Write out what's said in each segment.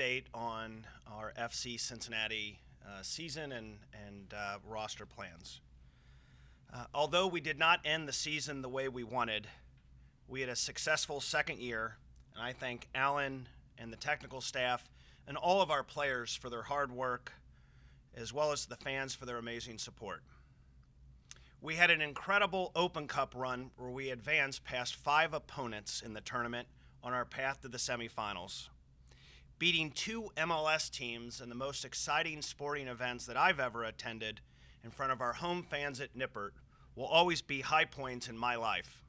update on our FC Cincinnati season and roster plans. Although we did not end the season the way we wanted, we had a successful second year, and I thank Alan and the technical staff and all of our players for their hard work, as well as the fans for their amazing support. We had an incredible Open Cup run where we advanced past 5 opponents in the tournament on our path to the semifinals. Beating 2 MLS teams in the most exciting sporting events that I've ever attended in front of our home fans at Nippert will always be high points in my life.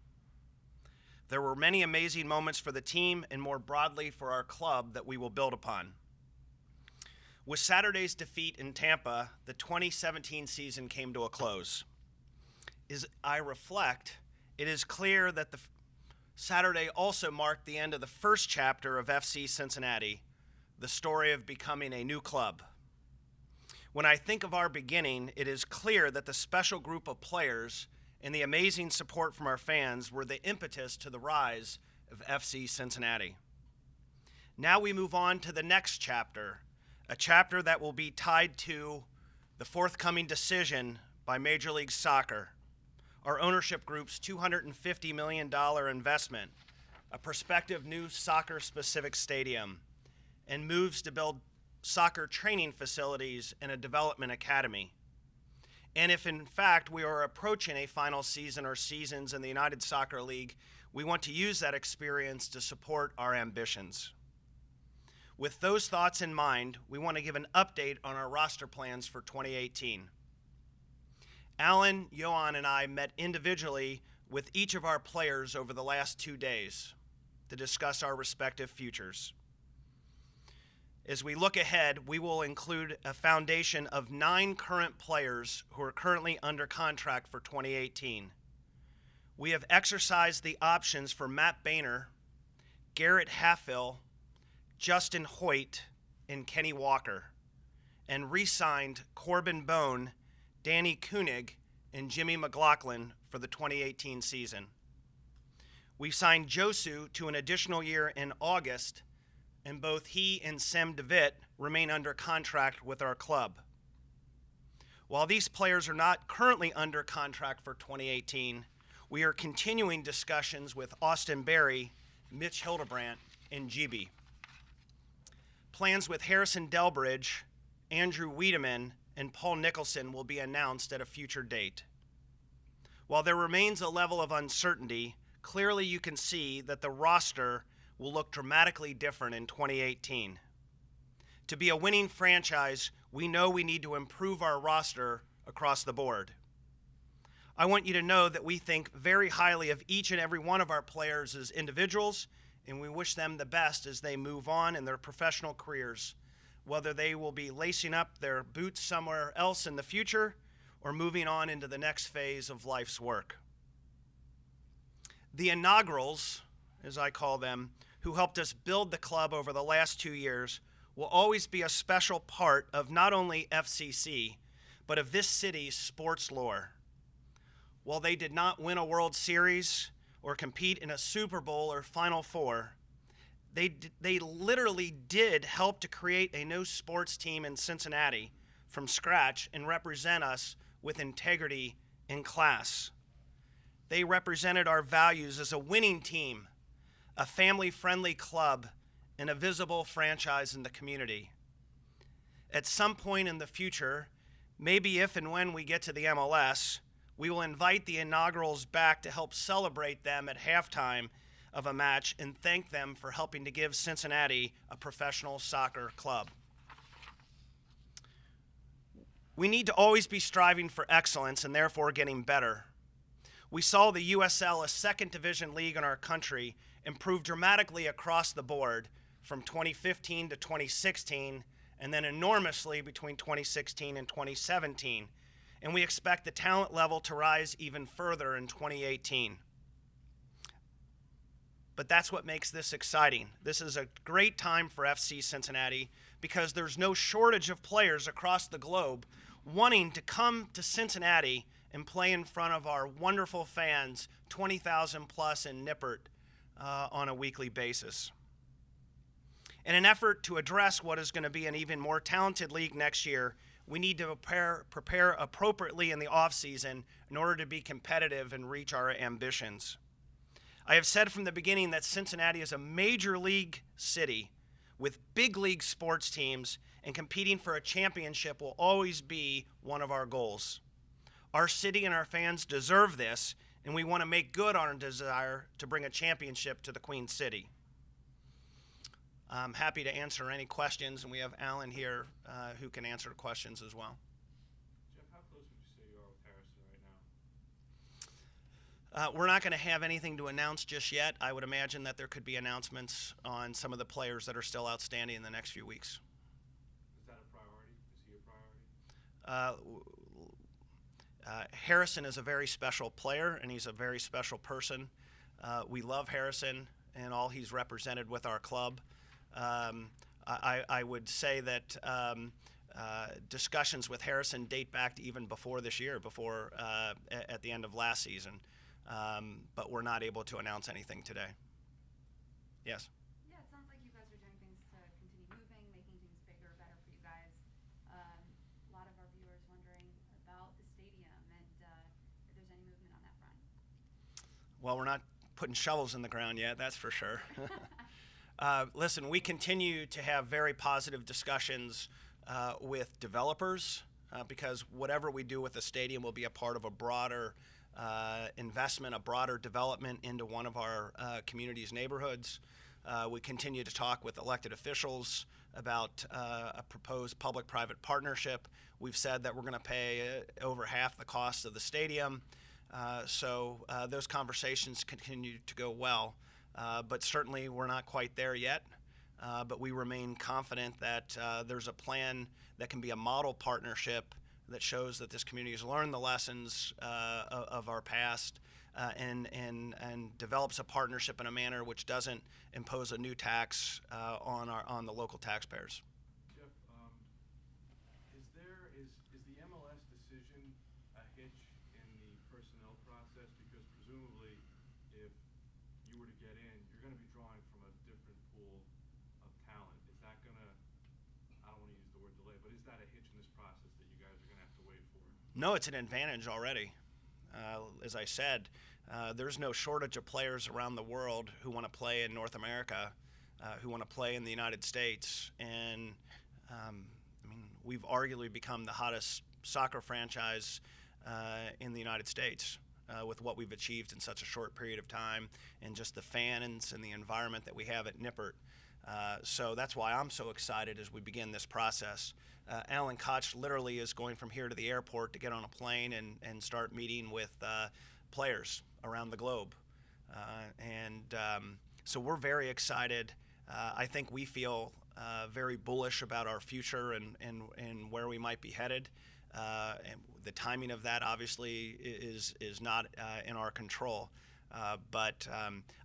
There were many amazing moments for the team and more broadly for our club that we will build upon. With Saturday's defeat in Tampa, the 2017 season came to a close. As I reflect, it is clear that the Saturday also marked the end of the first chapter of FC Cincinnati, the story of becoming a new club. When I think of our beginning, it is clear that the special group of players and the amazing support from our fans were the impetus to the rise of FC Cincinnati. Now we move on to the next chapter, a chapter that will be tied to the forthcoming decision by Major League Soccer, our ownership group's $250 million investment, a prospective new soccer-specific stadium, and moves to build soccer training facilities and a development academy. And if in fact we are approaching a final season or seasons in the United Soccer League, we want to use that experience to support our ambitions. With those thoughts in mind, we want to give an update on our roster plans for 2018. Alan, Johan, and I met individually with each of our players over the last 2 days to discuss our respective futures. As we look ahead, we will include a foundation of 9 current players who are currently under contract for 2018. We have exercised the options for Matt Boehner, Garrett Halfill, Justin Hoyt, and Kenny Walker, and re-signed Corbin Bone, Danny Koenig, and Jimmy McLaughlin for the 2018 season. We signed Josu to an additional year in August, and both he and Sam DeVitt remain under contract with our club. While these players are not currently under contract for 2018, we are continuing discussions with Austin Berry, Mitch Hildebrandt, and GB. Plans with Harrison Delbridge, Andrew Wiedemann, and Paul Nicholson will be announced at a future date. While there remains a level of uncertainty, clearly you can see that the roster will look dramatically different in 2018. To be a winning franchise, we know we need to improve our roster across the board. I want you to know that we think very highly of each and every one of our players as individuals, and we wish them the best as they move on in their professional careers, whether they will be lacing up their boots somewhere else in the future or moving on into the next phase of life's work. The inaugurals, as I call them, who helped us build the club over the last 2 years, will always be a special part of not only FCC, but of this city's sports lore. While they did not win a World Series or compete in a Super Bowl or Final Four, they literally did help to create a new sports team in Cincinnati from scratch and represent us with integrity and class. They represented our values as a winning team, a family-friendly club, and a visible franchise in the community. At some point in the future, maybe if and when we get to the MLS, we will invite the inaugurals back to help celebrate them at halftime of a match and thank them for helping to give Cincinnati a professional soccer club. We need to always be striving for excellence and therefore getting better. We saw the USL, a second division league in our country, improve dramatically across the board from 2015 to 2016 and then enormously between 2016 and 2017. And we expect the talent level to rise even further in 2018. But that's what makes this exciting. This is a great time for FC Cincinnati because there's no shortage of players across the globe wanting to come to Cincinnati and play in front of our wonderful fans, 20,000 plus in Nippert on a weekly basis. In an effort to address what is going to be an even more talented league next year, we need to prepare appropriately in the offseason in order to be competitive and reach our ambitions. I have said from the beginning that Cincinnati is a major league city with big league sports teams, and competing for a championship will always be one of our goals. Our city and our fans deserve this, and we want to make good on our desire to bring a championship to the Queen City. I'm happy to answer any questions, and we have Alan here who can answer questions as well. Jeff, how close would you say you are with Harrison right now? We're not going to have anything to announce just yet. I would imagine that there could be announcements on some of the players that are still outstanding in the next few weeks. Is that a priority? Is he a priority? Harrison is a very special player, and he's a very special person. We love Harrison and all he's represented with our club. I would say that discussions with Harrison date back to even before this year, at the end of last season. But we're not able to announce anything today. Yes? Yeah, it sounds like you guys are doing things to continue moving, making things bigger, better for you guys. A lot of our viewers wondering about the stadium and if there's any movement on that front. Well, we're not putting shovels in the ground yet, that's for sure. Listen, we continue to have very positive discussions with developers because whatever we do with the stadium will be a part of a broader investment, a broader development into one of our community's neighborhoods. We continue to talk with elected officials about a proposed public-private partnership. We've said that we're going to pay over half the cost of the stadium. So those conversations continue to go well. But certainly we're not quite there yet. But we remain confident that there's a plan that can be a model partnership that shows that this community has learned the lessons of our past and develops a partnership in a manner which doesn't impose a new tax on the local taxpayers. Jeff, is the MLS decision a hitch in the personnel process? Because presumably, if you were to get in, you're going to be drawing from a different pool of talent. Is that going to, I don't want to use the word delay, but is that a hitch in this process that you guys are going to have to wait for? No, it's an advantage already. As I said, there's no shortage of players around the world who want to play in North America, who want to play in the United States. And, we've arguably become the hottest soccer franchise in the United States with what we've achieved in such a short period of time and just the fans and the environment that we have at Nippert. So that's why I'm so excited as we begin this process. Alan Koch literally is going from here to the airport to get on a plane and start meeting with players around the globe. So we're very excited. I think we feel very bullish about our future and where we might be headed. And the timing of that obviously is not in our control. But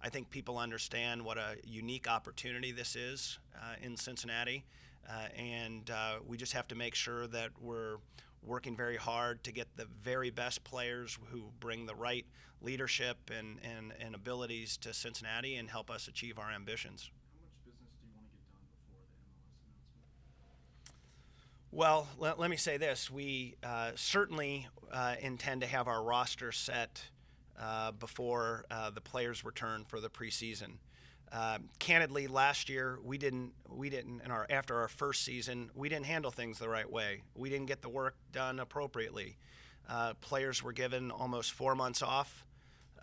I think people understand what a unique opportunity this is in Cincinnati. And we just have to make sure that we're working very hard to get the very best players who bring the right leadership and abilities to Cincinnati and help us achieve our ambitions. How much business do you want to get done before the MLS announcement? Well, let me say this. We certainly intend to have our roster set before the players return for the preseason. Candidly, last year we didn't after our first season, we didn't handle things the right way. We didn't get the work done appropriately. Players were given almost 4 months off,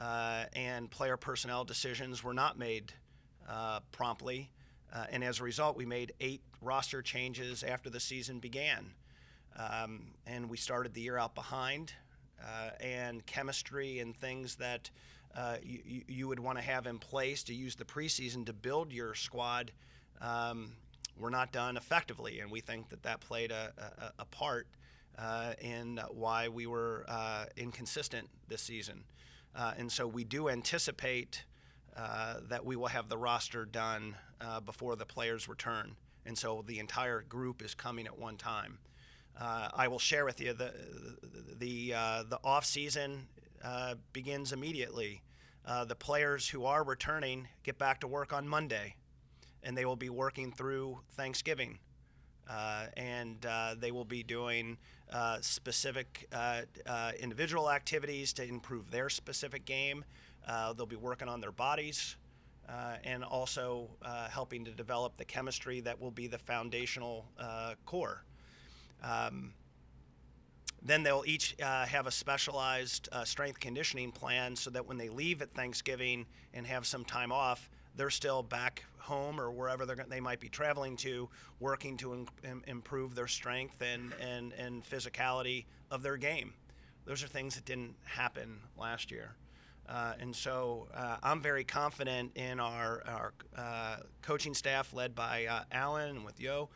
and player personnel decisions were not made promptly. And as a result, we made 8 roster changes after the season began. And we started the year out behind, and chemistry and things that you would want to have in place to use the preseason to build your squad were not done effectively. And we think that played a part in why we were inconsistent this season. And so we do anticipate that we will have the roster done before the players return. And so the entire group is coming at one time. I will share with you the off season begins immediately. The players who are returning get back to work on Monday, and they will be working through Thanksgiving. And they will be doing specific individual activities to improve their specific game. They'll be working on their bodies and also helping to develop the chemistry that will be the foundational core. Then they'll each have a specialized strength conditioning plan so that when they leave at Thanksgiving and have some time off, they're still back home or wherever they might be traveling to, working to improve their strength and physicality of their game. Those are things that didn't happen last year. And so I'm very confident in our coaching staff led by Alan and with Yo.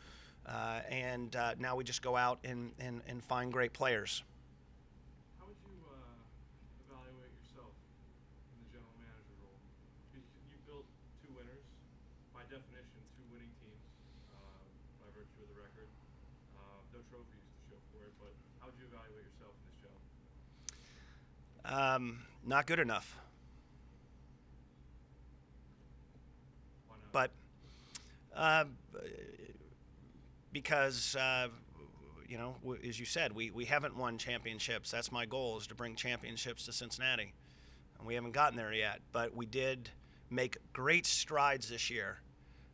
And now we just go out and find great players. How would you evaluate yourself in the general manager role? Because you built 2 winners, by definition, 2 winning teams by virtue of the record. No trophies to show for it, but how would you evaluate yourself in this job? Not good enough. Why not? But because, as you said, we haven't won championships. That's my goal, is to bring championships to Cincinnati. And we haven't gotten there yet, but we did make great strides this year.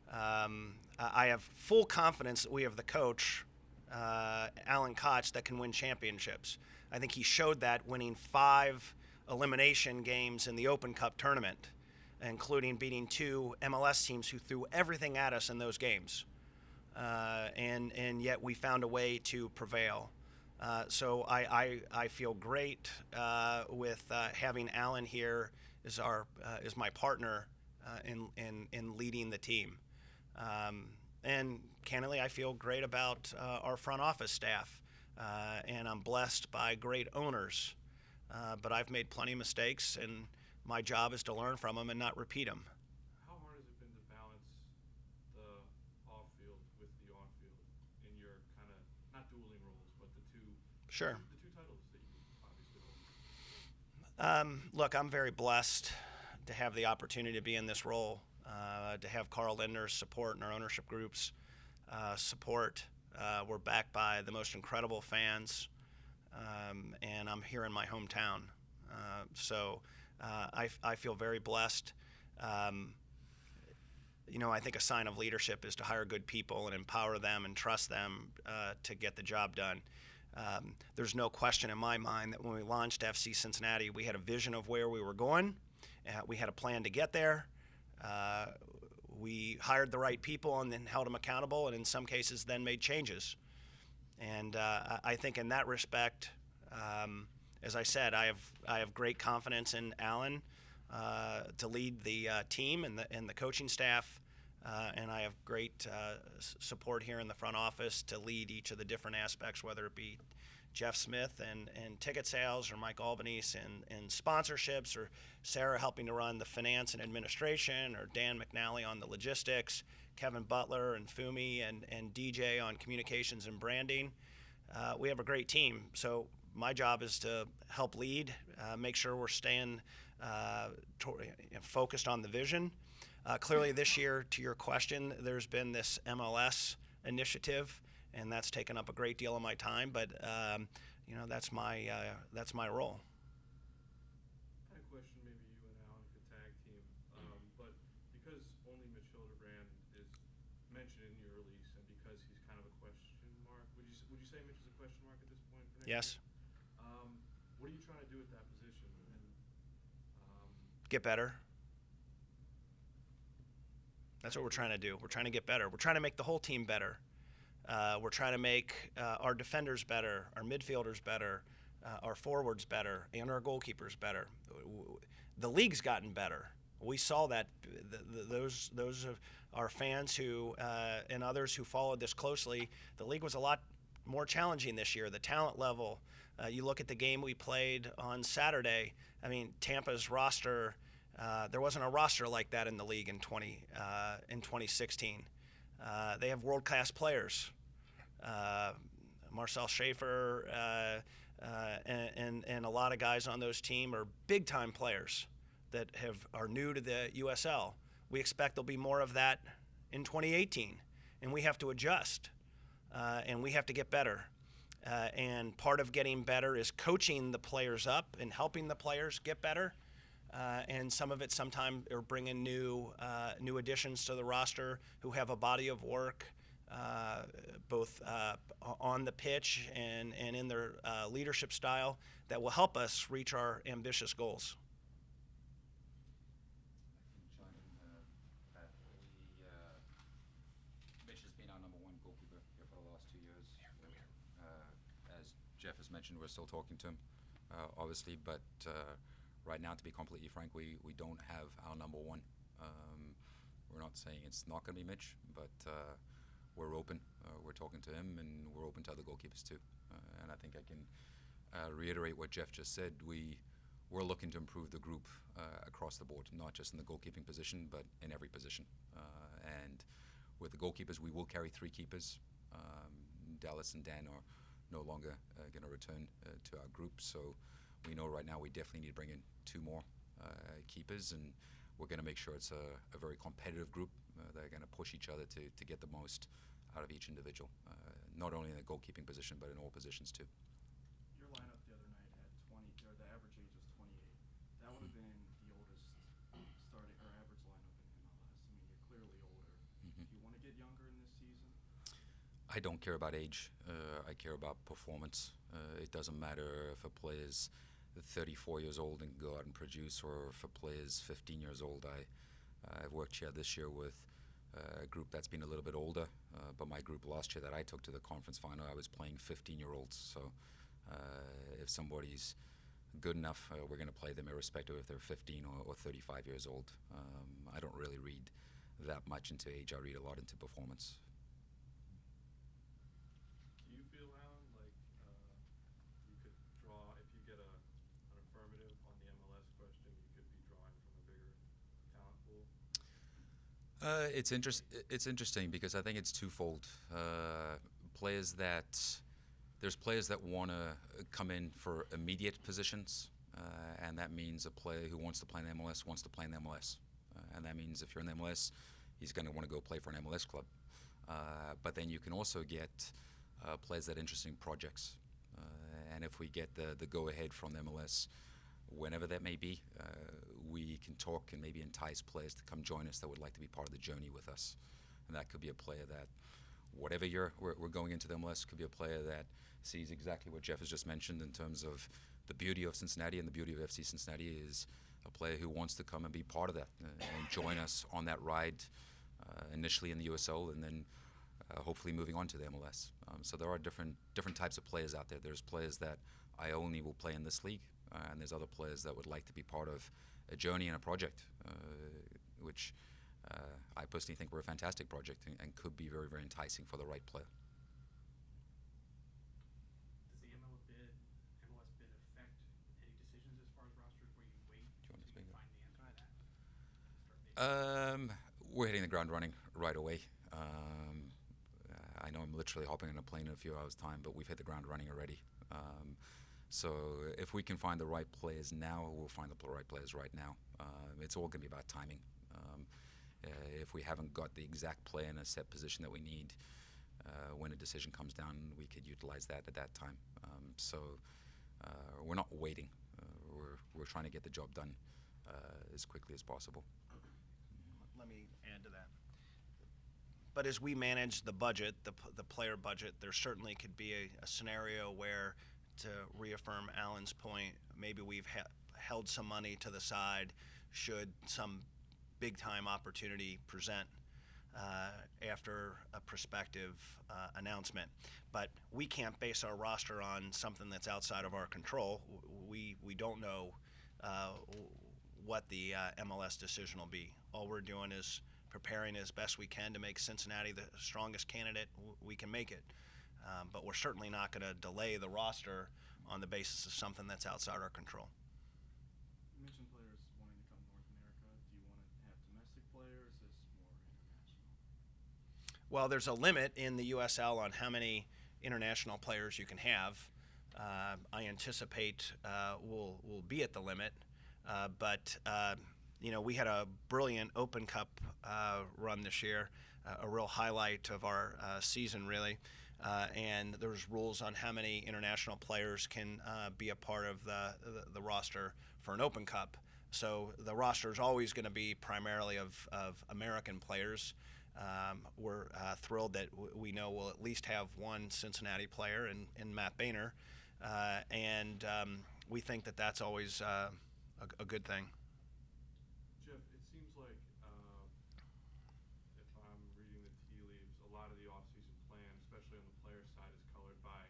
I have full confidence that we have the coach, Alan Koch, that can win championships. I think he showed that winning 5 elimination games in the Open Cup tournament, including beating 2 MLS teams who threw everything at us in those games. And yet we found a way to prevail. So I feel great with having Alan here as my partner in leading the team. And candidly, I feel great about our front office staff, and I'm blessed by great owners. But I've made plenty of mistakes, and my job is to learn from them and not repeat them. How hard has it been to balance the off-field with the on-field in your kind of, not dueling roles, but the two Sure. the 2 titles that you obviously hold? Look, I'm very blessed to have the opportunity to be in this role, to have Carl Lindner's support and our ownership group's support. We're backed by the most incredible fans, and I'm here in my hometown. So I feel very blessed. I think a sign of leadership is to hire good people and empower them and trust them to get the job done. There's no question in my mind that when we launched FC Cincinnati, we had a vision of where we were going. We had a plan to get there. We hired the right people and then held them accountable, and in some cases then made changes. And I think in that respect, as I said, I have great confidence in Alan to lead the team and the coaching staff, and I have great support here in the front office to lead each of the different aspects, whether it be Jeff Smith and ticket sales, or Mike Albanese and sponsorships, or Sarah helping to run the finance and administration, or Dan McNally on the logistics, Kevin Butler and Fumi and DJ on communications and branding. We have a great team. So my job is to help lead, make sure we're staying focused on the vision. Clearly this year, to your question, there's been this MLS initiative, and that's taken up a great deal of my time, but that's my role. I had a question, maybe you and Alan could tag team, but because only Mitch Hildebrand is mentioned in your release, and because he's kind of a question mark, would you say Mitch is a question mark at this point for next Yes. year? What are you trying to do at that position? Get better. That's what we're trying to do. We're trying to get better. We're trying to make the whole team better. We're trying to make our defenders better, our midfielders better, our forwards better, and our goalkeepers better. The league's gotten better. We saw that. Those of our fans who and others who followed this closely, the league was a lot more challenging this year. The talent level. You look at the game we played on Saturday. I mean, Tampa's roster. There wasn't a roster like that in the league in 2016. They have world-class players. Marcel Schaefer and a lot of guys on those team are big-time players that are new to the USL. We expect there'll be more of that in 2018, and we have to adjust, and we have to get better. And part of getting better is coaching the players up and helping the players get better. And some of it sometimes are bringing new additions to the roster who have a body of work, both on the pitch and in their leadership style that will help us reach our ambitious goals. I can chime in that Mitch has been our number one goalkeeper here for the last 2 years. As Jeff has mentioned, we're still talking to him, obviously, but right now, to be completely frank, we don't have our number one. We're not saying it's not going to be Mitch, but we're open. We're talking to him, and we're open to other goalkeepers too. And I think I can reiterate what Jeff just said. We're looking to improve the group across the board, not just in the goalkeeping position, but in every position. And with the goalkeepers, we will carry 3 keepers. Dallas and Dan are no longer going to return to our group, so we know right now we definitely need to bring in 2 more keepers, and we're going to make sure it's a very competitive group. They're going to push each other to get the most out of each individual, not only in the goalkeeping position, but in all positions too. Your lineup the other night had 20, or the average age was 28. That would have been the oldest starting or average lineup in MLS. I mean, you're clearly older. Do you want to get younger in this season? I don't care about age. I care about performance. It doesn't matter if a player is 34 years old and go out and produce, or if a player is 15 years old. I've worked here this year with a group that's been a little bit older, but my group last year that I took to the conference final, I was playing 15-year-olds. So if somebody's good enough, we're going to play them irrespective if they're 15 or 35 years old. I don't really read that much into age. I read a lot into performance. Do you feel, Alan, like you could draw, if you get an affirmative on the MLS question, you could be drawing from a bigger talent pool? It's interesting because I think it's twofold. There's players that want to come in for immediate positions, and that means a player who wants to play in the MLS wants to play in the MLS. And that means if you're in the MLS, he's going to want to go play for an MLS club. But then you can also get players that are interested in projects. And if we get the go-ahead from the MLS, whenever that may be, we can talk and maybe entice players to come join us that would like to be part of the journey with us. And that could be a player that, whatever year we're going into the MLS, could be a player that sees exactly what Jeff has just mentioned in terms of the beauty of Cincinnati, and the beauty of FC Cincinnati is a player who wants to come and be part of that and join us on that ride, initially in the USL and then hopefully moving on to the MLS. So there are different types of players out there. There's players that I only will play in this league, and there's other players that would like to be part of a journey and a project, which I personally think we're a fantastic project and could be very, very enticing for the right player. Does the MLS bid affect any decisions as far as rosters where you wait Do you want to until speak? you find the answer to that? Start making We're hitting the ground running right away. I know I'm literally hopping on a plane in a few hours' time, but we've hit the ground running already. So if we can find the right players now, we'll find the right players right now. It's all going to be about timing. If we haven't got the exact player in a set position that we need, when a decision comes down, we could utilize that at that time. So we're not waiting. We're trying to get the job done as quickly as possible. Let me add to that. But as we manage the budget, the player budget, there certainly could be a scenario where, to reaffirm Alan's point, maybe we've held some money to the side should some big-time opportunity present after a prospective announcement. But we can't base our roster on something that's outside of our control. We don't know what the MLS decision will be. All we're doing is preparing as best we can to make Cincinnati the strongest candidate we can make it. But we're certainly not going to delay the roster on the basis of something that's outside our control. You mentioned players wanting to come to North America. Do you want to have domestic players? Is this more international? Well, there's a limit in the USL on how many international players you can have. I anticipate we'll be at the limit, but we had a brilliant Open Cup run this year. a real highlight of our season, really. And there's rules on how many international players can be a part of the roster for an Open Cup. So the roster is always going to be primarily of American players. We're thrilled that we know we'll at least have one Cincinnati player in Matt Boehner, and we think that that's always a good thing. Jeff, it seems like if I'm reading the tea leaves, a lot of the off-season plan, especially on the player side, is colored by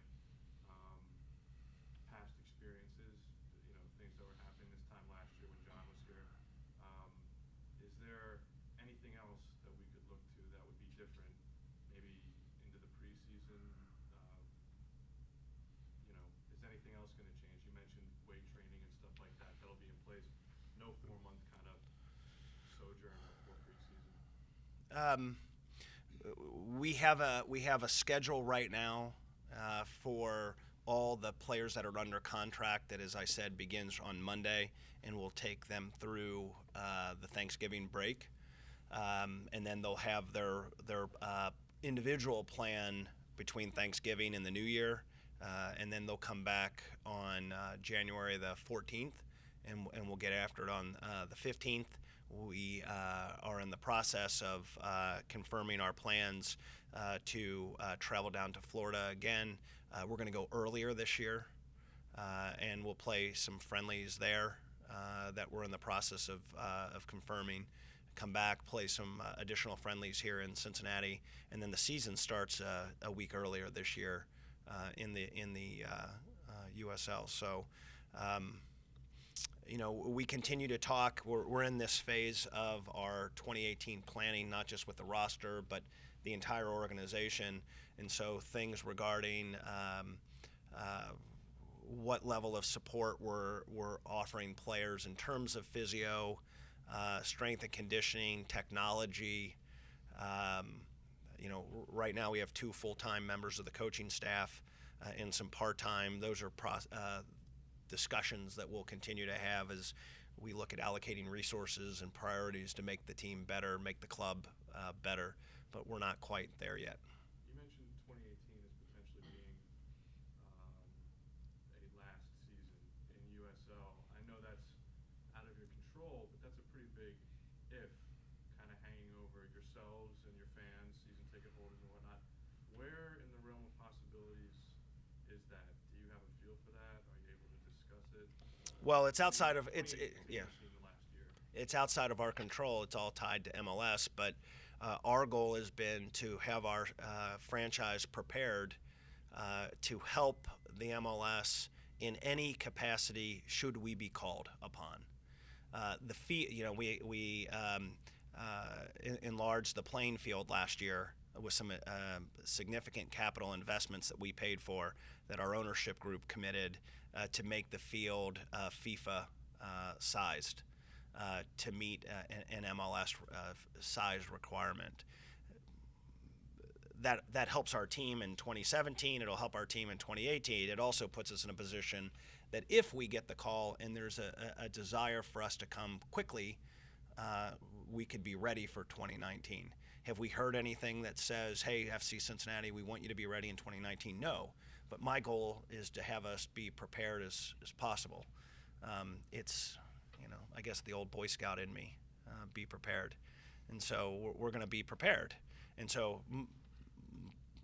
past experiences, things that were happening this time last year when John was here. Is there anything else that we could look to that would be different, maybe into the preseason? Is anything else going to change? You mentioned weight training and stuff like that. That'll be in place. No 4-month kind of sojourn before preseason. We have a schedule right now for all the players that are under contract that, as I said, begins on Monday and will take them through the Thanksgiving break, and then they'll have their individual plan between Thanksgiving and the New Year, and then they'll come back on January the 14th, and we'll get after it on the 15th. We are in the process of confirming our plans to travel down to Florida again. We're going to go earlier this year, and we'll play some friendlies there that we're in the process of confirming. Come back, play some additional friendlies here in Cincinnati, and then the season starts a week earlier this year in the USL. So. We continue to talk. We're in this phase of our 2018 planning, not just with the roster, but the entire organization. And so things regarding what level of support we're offering players in terms of physio, strength and conditioning, technology. Right now we have 2 full-time members of the coaching staff and some part-time. Those are discussions that we'll continue to have as we look at allocating resources and priorities to make the team better, make the club better, but we're not quite there yet. You mentioned 2018 as potentially being a last season in USL. I know that's out of your control, but that's a pretty big if kind of hanging over yourselves and your fans, season ticket holders and whatnot. Where in the realm of possibilities is that? Do you have a feel for that? Are you able to discuss it? Well, it's outside of it's The last year. It's outside of our control. It's all tied to MLS, but our goal has been to have our franchise prepared to help the MLS in any capacity should we be called upon. We enlarged the playing field last year with some significant capital investments that we paid for, that our ownership group committed to make the field FIFA sized to meet an MLS size requirement. That helps our team in 2017. It'll help our team in 2018. It also puts us in a position that if we get the call and there's a desire for us to come quickly, we could be ready for 2019. Have we heard anything that says, hey, FC Cincinnati, we want you to be ready in 2019? No. But my goal is to have us be prepared as possible. It's, I guess the old Boy Scout in me, be prepared. And so we're going to be prepared. And so,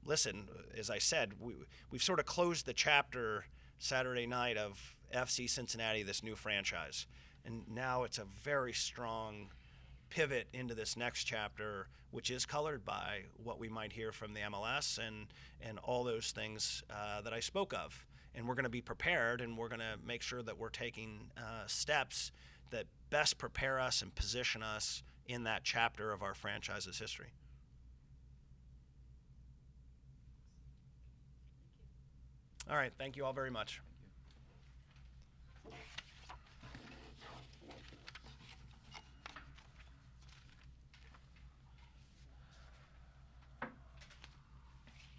listen, as I said, we've sort of closed the chapter Saturday night of FC Cincinnati, this new franchise. And now it's a very strong pivot into this next chapter, which is colored by what we might hear from the MLS and all those things that I spoke of. And we're going to be prepared, and we're going to make sure that we're taking steps that best prepare us and position us in that chapter of our franchise's history. All right, thank you all very much.